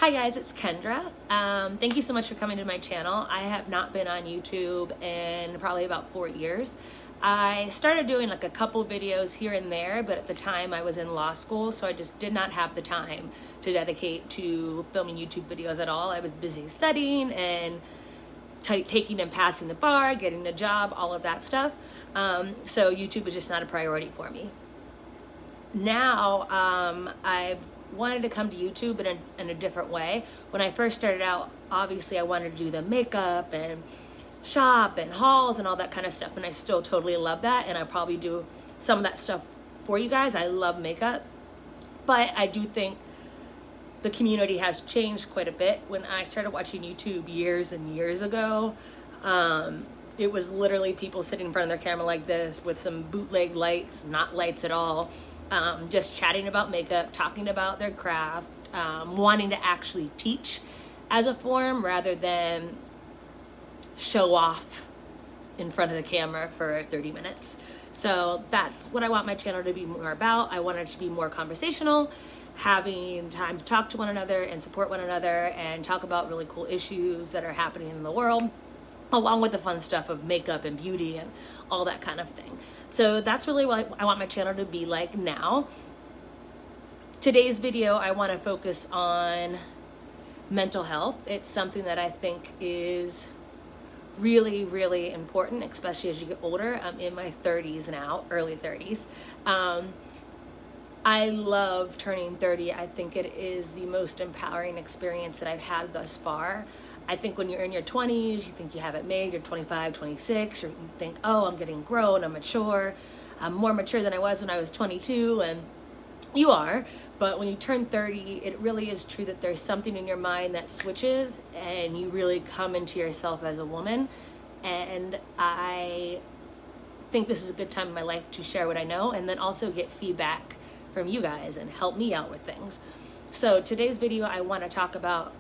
Hi guys, it's Kendra. Thank you so much for coming to my channel. I have not been on YouTube in probably about 4 years. I started doing like a couple videos here and there, but at the time I was in law school, so I just did not have the time to dedicate to filming YouTube videos at all. I was busy studying and taking and passing the bar, getting a job, all of that stuff. So YouTube was just not a priority for me. Now I've wanted to come to YouTube but in a different way. When I first started out, obviously I wanted to do the makeup and shop and hauls and all that kind of stuff, and I still totally love that, and I probably do some of that stuff for you guys. I love makeup, but I do think the community has changed quite a bit. When I started watching YouTube years and years ago, it was literally people sitting in front of their camera like this with some bootleg lights, not lights at all, just chatting about makeup, talking about their craft, wanting to actually teach as a form rather than show off in front of the camera for 30 minutes. So that's what I want my channel to be more about. I want it to be more conversational, having time to talk to one another and support one another and talk about really cool issues that are happening in the world, along with the fun stuff of makeup and beauty and all that kind of thing. So that's really what I want my channel to be like now. Today's video, I want to focus on mental health. It's something that I think is really, really important, especially as you get older. I'm in my 30s now, early 30s. I love turning 30. I think it is the most empowering experience that I've had thus far. I think when you're in your 20s, you think you have it made, you're 25, 26, you think, oh, I'm getting grown, I'm mature. I'm more mature than I was when I was 22, and you are. But when you turn 30, it really is true that there's something in your mind that switches and you really come into yourself as a woman. And I think this is a good time in my life to share what I know and then also get feedback from you guys and help me out with things. So today's video, I want to talk about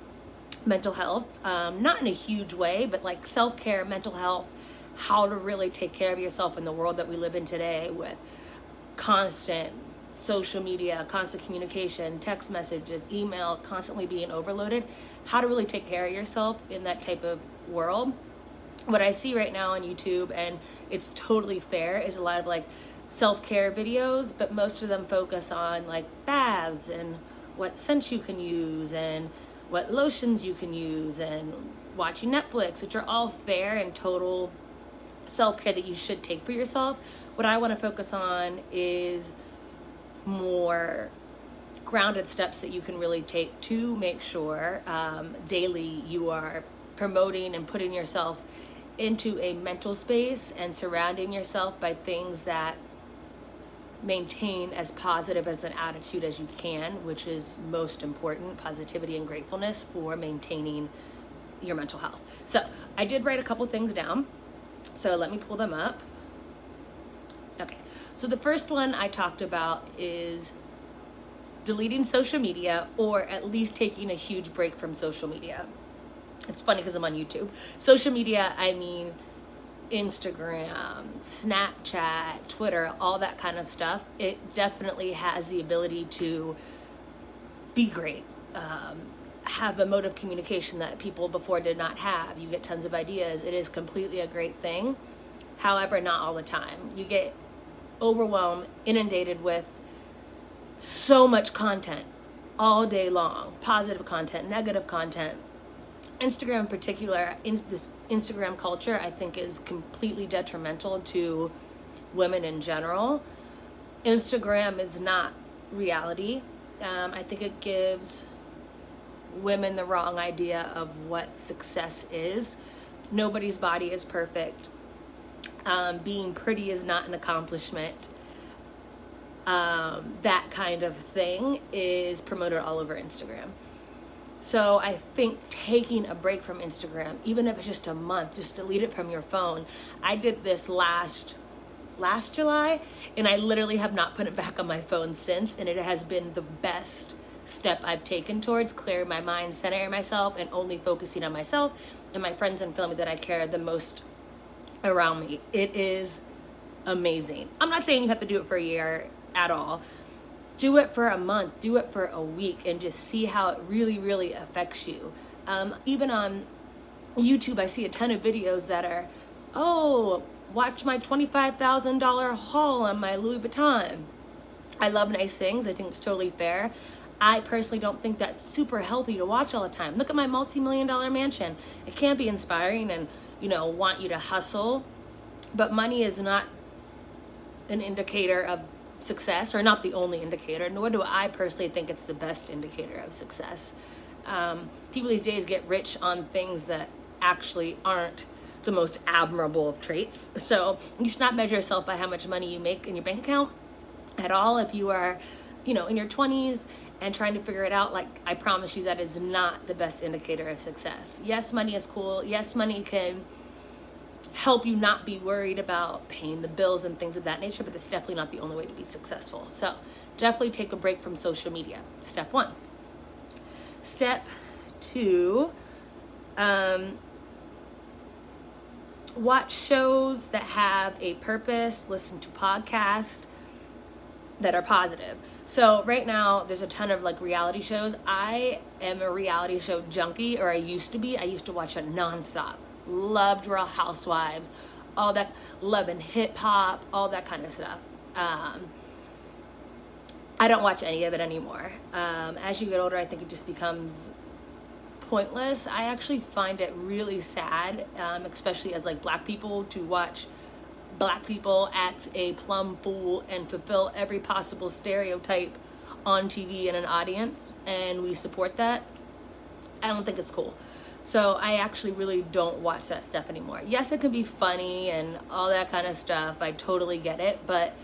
mental health, not in a huge way, but like self-care, mental health, how to really take care of yourself in the world that we live in today with constant social media, constant communication, text messages, email, constantly being overloaded, how to really take care of yourself in that type of world. What I see right now on YouTube, and it's totally fair, is a lot of like self-care videos, but most of them focus on like baths and what scents you can use and what lotions you can use and watching Netflix, which are all fair and total self-care that you should take for yourself. What I want to focus on is more grounded steps that you can really take to make sure daily you are promoting and putting yourself into a mental space and surrounding yourself by things that maintain as positive as an attitude as you can, which is most important, positivity and gratefulness for maintaining your mental health. So I did write a couple things down, so let me pull them up. Okay, so the first one I talked about is deleting social media, or at least taking a huge break from social media. It's funny because I'm on YouTube. Social media, I mean Instagram, Snapchat, Twitter, all that kind of stuff. It definitely has the ability to be great, have a mode of communication that people before did not have. You get tons of ideas. It is completely a great thing. However, not all the time. You get overwhelmed, inundated with so much content all day long, positive content, negative content. Instagram in particular, this Instagram culture, I think is completely detrimental to women in general. Instagram is not reality. I think it gives women the wrong idea of what success is. Nobody's body is perfect. Being pretty is not an accomplishment. That kind of thing is promoted all over Instagram. So I think taking a break from Instagram, even if it's just a month, just delete it from your phone. I did this last July, and I literally have not put it back on my phone since, and it has been the best step I've taken towards clearing my mind, centering myself, and only focusing on myself and my friends and family that I care the most around me. It is amazing. I'm not saying you have to do it for a year at all. Do it for a month, do it for a week, and just see how it really, really affects you. Even on YouTube, I see a ton of videos that are, oh, watch my $25,000 haul on my Louis Vuitton. I love nice things. I think it's totally fair. I personally don't think that's super healthy to watch all the time. Look at my multi-million-dollar mansion. It can be inspiring and, want you to hustle, but money is not an indicator of success, or not the only indicator, nor do I personally think it's the best indicator of success. People these days get rich on things that actually aren't the most admirable of traits. So you should not measure yourself by how much money you make in your bank account at all. If you are, in your 20s and trying to figure it out, I promise you that is not the best indicator of success. Yes, money is cool. Yes, money can help you not be worried about paying the bills and things of that nature, but it's definitely not the only way to be successful. So definitely take a break from social media. Step 1. Step 2, watch shows that have a purpose, listen to podcasts that are positive. So right now there's a ton of reality shows. I am a reality show junkie, or I used to be. I used to watch it nonstop. Loved Real Housewives, all that, loving hip hop, all that kind of stuff. I don't watch any of it anymore. As you get older, I think it just becomes pointless. I actually find it really sad, especially as Black people, to watch Black people act a plumb fool and fulfill every possible stereotype on TV in an audience, and we support that. I don't think it's cool. So I actually really don't watch that stuff anymore. Yes, it can be funny and all that kind of stuff. I totally get it, but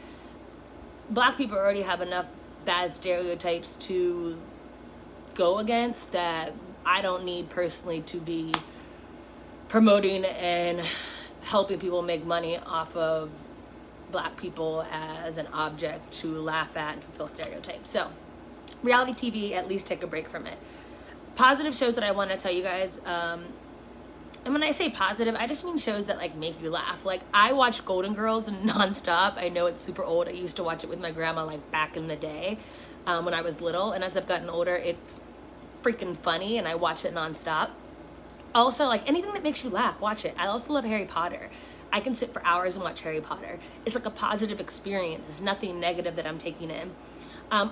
Black people already have enough bad stereotypes to go against that I don't need personally to be promoting and helping people make money off of Black people as an object to laugh at and fulfill stereotypes. So reality TV, at least take a break from it. Positive shows that I want to tell you guys, and when I say positive, I just mean shows that make you laugh. I watch Golden Girls nonstop. I know it's super old. I used to watch it with my grandma back in the day, when I was little, and as I've gotten older, it's freaking funny, and I watch it nonstop. Also, anything that makes you laugh, watch it. I also love Harry Potter. I can sit for hours and watch Harry Potter. It's a positive experience. It's nothing negative that I'm taking in.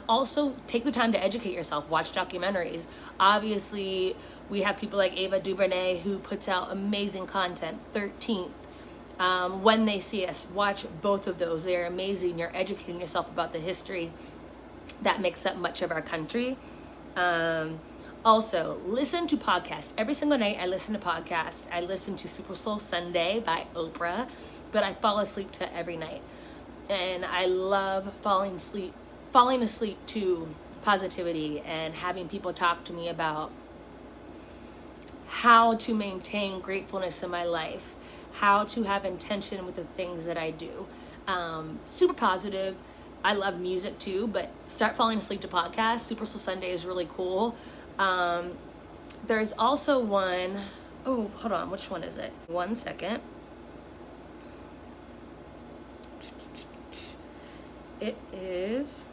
Also, take the time to educate yourself. Watch documentaries. Obviously, we have people like Ava DuVernay who puts out amazing content. 13th, When They See Us. Watch both of those. They're amazing. You're educating yourself about the history that makes up much of our country. Also, listen to podcasts. Every single night I listen to podcasts. I listen to Super Soul Sunday by Oprah, but I fall asleep to every night. And I love falling asleep to positivity and having people talk to me about how to maintain gratefulness in my life, how to have intention with the things that I do. Super positive. I love music too, but start falling asleep to podcasts. Super Soul Sunday is really cool. There's also one, oh, hold on, which one is it? 1 second. It is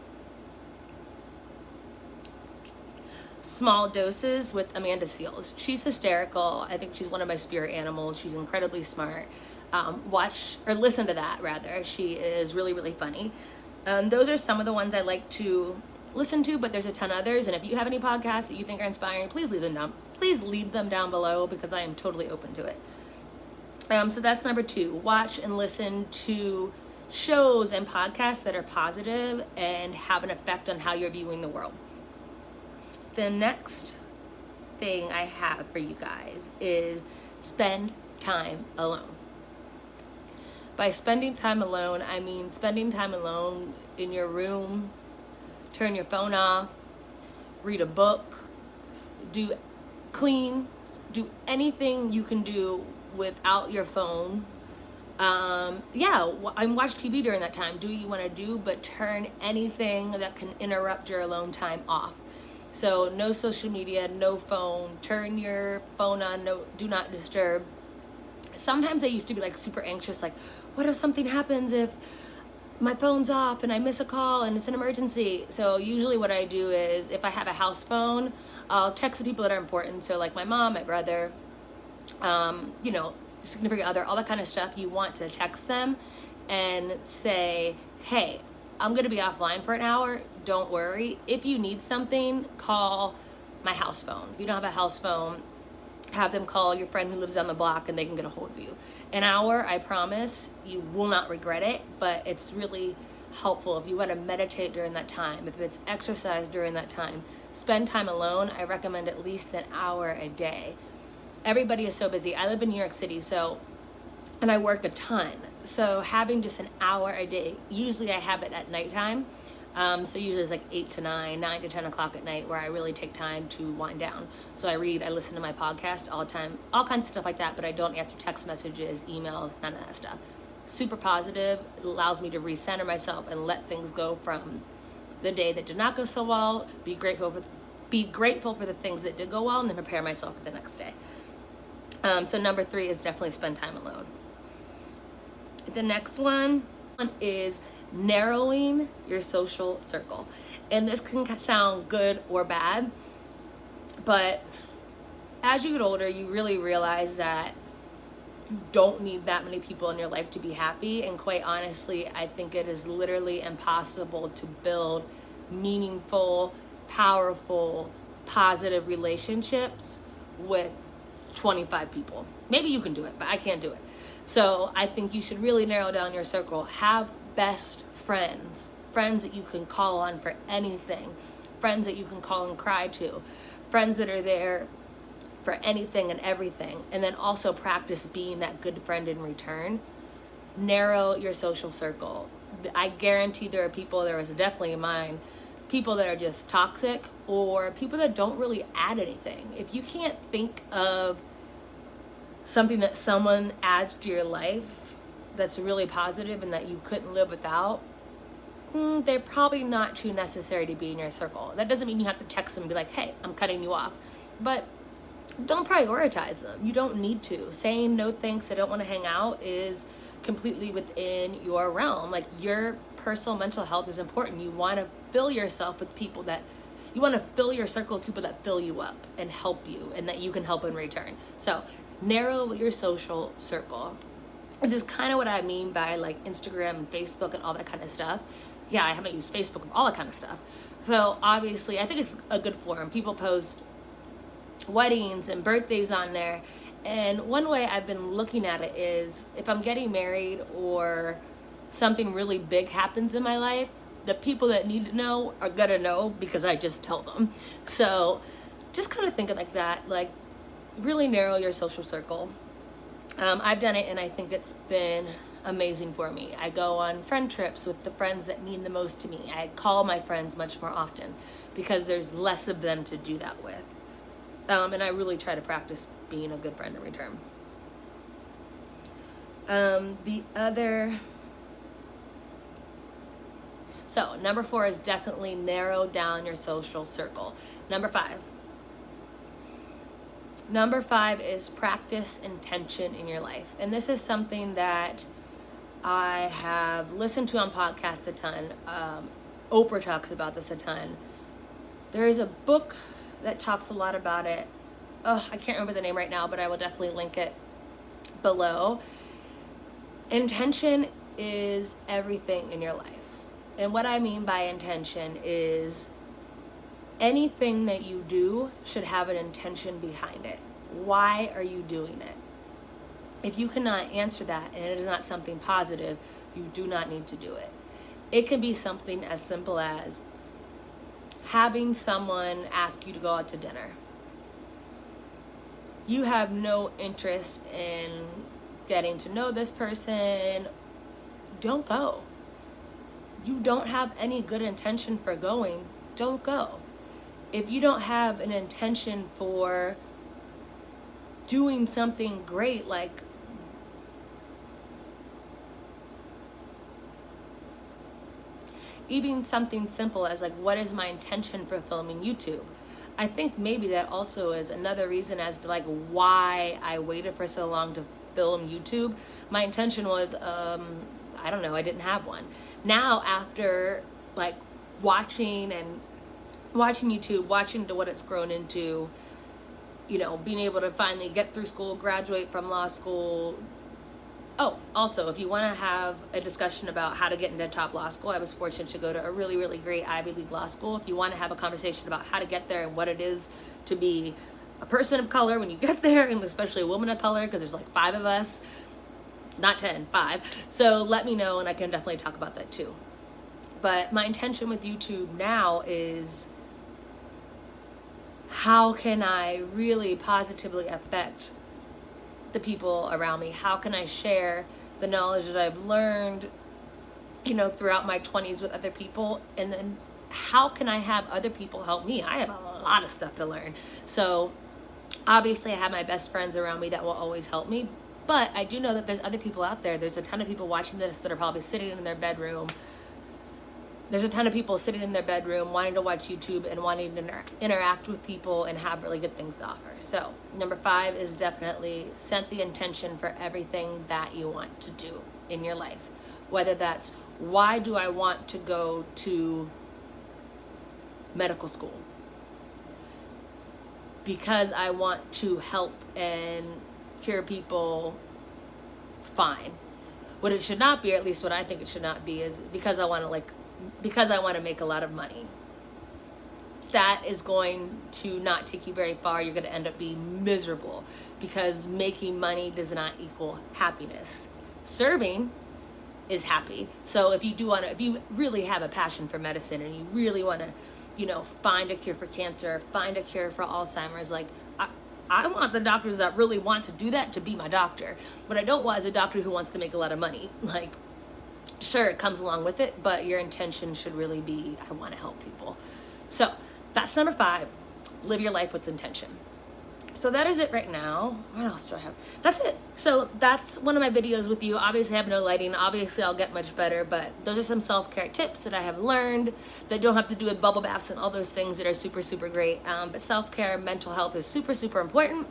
Small Doses with Amanda Seales. She's hysterical. I think she's one of my spirit animals. She's incredibly smart. Watch or listen to that rather. She is really, really funny. Those are some of the ones I like to listen to, but there's a ton of others. And if you have any podcasts that you think are inspiring, please leave them down. Please leave them down below, because I am totally open to it. So that's number 2. Watch and listen to shows and podcasts that are positive and have an effect on how you're viewing the world. The next thing I have for you guys is spend time alone. By spending time alone, I mean spending time alone in your room, turn your phone off, read a book, do anything you can do without your phone. And watch TV during that time. Do what you want to do, but turn anything that can interrupt your alone time off. So no social media, no phone, turn your phone on, do not disturb. Sometimes I used to be super anxious, what if something happens if my phone's off and I miss a call and it's an emergency. So usually what I do is, if I have a house phone, I'll text the people that are important. So like my mom, my brother, significant other, all that kind of stuff. You want to text them and say, hey, I'm going to be offline for an hour. Don't worry. If you need something, call my house phone. If you don't have a house phone, have them call your friend who lives down the block and they can get a hold of you. An hour, I promise, you will not regret it, but it's really helpful if you want to meditate during that time, if it's exercise during that time, spend time alone. I recommend at least an hour a day. Everybody is so busy. I live in New York City, and I work a ton. So having just an hour a day, usually I have it at nighttime. So usually it's like 8 to 9, 9 to 10 o'clock at night, where I really take time to wind down. So I read, I listen to my podcast all the time, all kinds of stuff like that, but I don't answer text messages, emails, none of that stuff. Super positive. It allows me to recenter myself and let things go from the day that did not go so well, be grateful for the things that did go well, and then prepare myself for the next day. So number 3 is definitely spend time alone. The next one is narrowing your social circle. And this can sound good or bad, but as you get older, you really realize that you don't need that many people in your life to be happy. And quite honestly, I think it is literally impossible to build meaningful, powerful, positive relationships with 25 people. Maybe you can do it, but I can't do it. So I think you should really narrow down your circle. Have best friends that you can call on for anything, friends that you can call and cry to, friends that are there for anything and everything. And then also practice being that good friend in return. Narrow your social circle. I guarantee there is definitely mine, people that are just toxic, or people that don't really add anything. If you can't think of something that someone adds to your life that's really positive and that you couldn't live without, they're probably not too necessary to be in your circle. That doesn't mean you have to text them and be like, hey, I'm cutting you off. But don't prioritize them. You don't need to. Saying no thanks, I don't want to hang out, is completely within your realm. Like, your personal mental health is important. You want to fill yourself with people that, you want to fill your circle with people that fill you up and help you, and that you can help in return. So narrow your social circle. Which is kind of what I mean by like Instagram and Facebook and all that kind of stuff. Yeah, I haven't used Facebook and all that kind of stuff. So obviously, I think it's a good forum. People post weddings and birthdays on there. And one way I've been looking at it is, if I'm getting married or something really big happens in my life, the people that need to know are gonna know because I just tell them. So just kind of thinking like that, like really narrow your social circle. I've done it and I think it's been amazing for me. I go on friend trips with the friends that mean the most to me. I call my friends much more often because there's less of them to do that with. And I really try to practice being a good friend in return. So number 4 is definitely narrow down your social circle. Number 5 is practice intention in your life. And this is something that I have listened to on podcasts a ton. Oprah talks about this a ton. There is a book that talks a lot about it. I can't remember the name right now, but I will definitely link it below. Intention is everything in your life. And what I mean by intention is anything that you do should have an intention behind it. Why are you doing it? If you cannot answer that and it is not something positive, you do not need to do it. It can be something as simple as having someone ask you to go out to dinner. You have no interest in getting to know this person. Don't go. You don't have any good intention for going. Don't go. If you don't have an intention for doing something great, like even something simple as like, what is my intention for filming YouTube? I think maybe that also is another reason as to like why I waited for so long to film YouTube. My intention was, I don't know, I didn't have one. Now, after like watching YouTube, watching to what it's grown into, you know, being able to finally get through school, graduate from law school. Oh, also, if you want to have a discussion about how to get into top law school, I was fortunate to go to a really, really great Ivy League law school. If you want to have a conversation about how to get there and what it is to be a person of color when you get there, and especially a woman of color, because there's like 5 of us, not 10, 5. So let me know, and I can definitely talk about that too. But my intention with YouTube now is, how can I really positively affect the people around me? How can I share the knowledge that I've learned, you know, throughout my 20s with other people? And then how can I have other people help me? I have a lot of stuff to learn. So obviously I have my best friends around me that will always help me, but I do know that there's other people out there. There's a ton of people watching this that are probably sitting in their bedroom. There's a ton of people sitting in their bedroom wanting to watch YouTube and wanting to interact with people and have really good things to offer. So number 5 is definitely set the intention for everything that you want to do in your life. Whether that's, why do I want to go to medical school? Because I want to help and cure people, fine. What it should not be, or at least what I think it should not be, is because I want to make a lot of money. That is going to not take you very far. You're going to end up being miserable, because making money does not equal happiness. Serving is happy. So if you really have a passion for medicine and you really want to, you know, find a cure for cancer, find a cure for Alzheimer's, like, I want the doctors that really want to do that to be my doctor. What I don't want is a doctor who wants to make a lot of money. Like, sure, it comes along with it, but your intention should really be, I want to help people. So that's number 5. Live your life with intention. So that is it right now. What else do I have? That's it. So that's one of my videos with you. Obviously I have no lighting. Obviously I'll get much better, but those are some self-care tips that I have learned that don't have to do with bubble baths and all those things that are super, super great. But self-care, mental health is super, super important.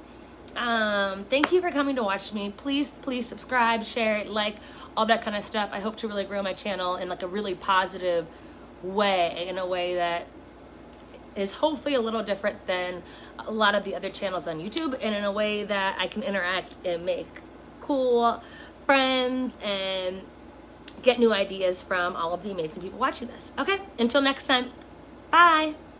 Thank you for coming to watch me. Please subscribe, share, like, all that kind of stuff. I hope to really grow my channel in like a really positive way, in a way that is hopefully a little different than a lot of the other channels on YouTube, and in a way that I can interact and make cool friends and get new ideas from all of the amazing people watching this. Okay, until next time, bye.